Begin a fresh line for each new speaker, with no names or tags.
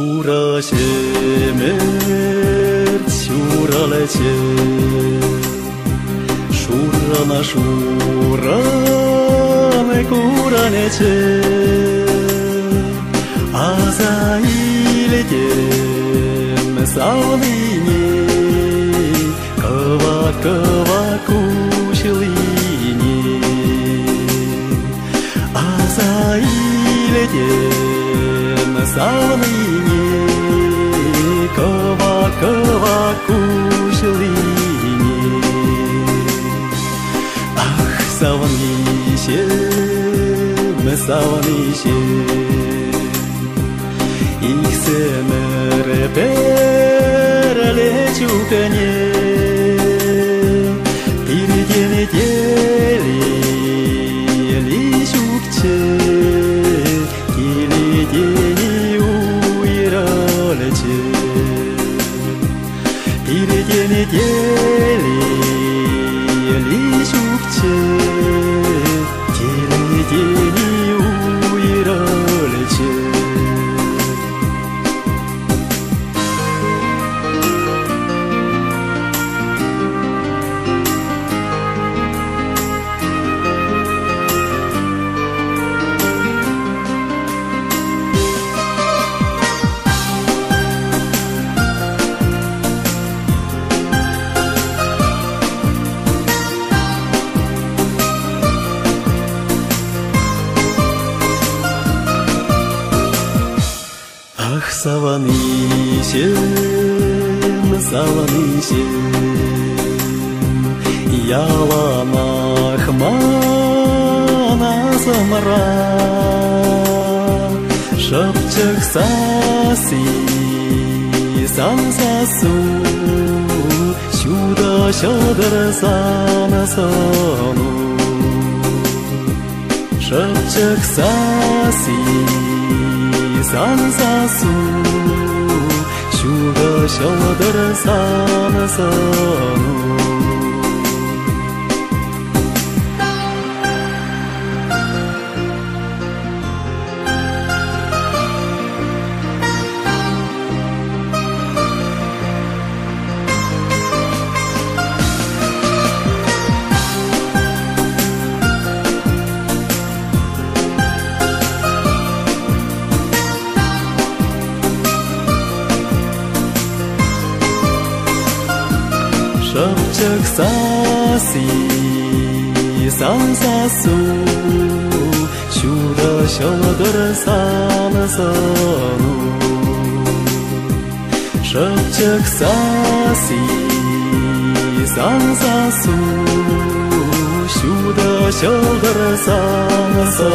Şura şemer şuralaçı Şurana şurane kuraneçe Azrail'em savlini Kava kava kuşlini Azrail'em savlini Kava kava kuşlini Ах, savnişem, savnişem Ich semere perle чуканье Переди недели лишукче Или дени уиралече Переди недели лишукче Или дени уиралече Ах, саванишем, саванишем, яланах мана самара, шапчак саси, сансасу, сюда шадар санасану, шапчак саси. Сансасу, шуга шадар санасану Шапчак саси, сансасу, шура шадар санасану. Шапчак саси, сансасу, шура шадар санасану.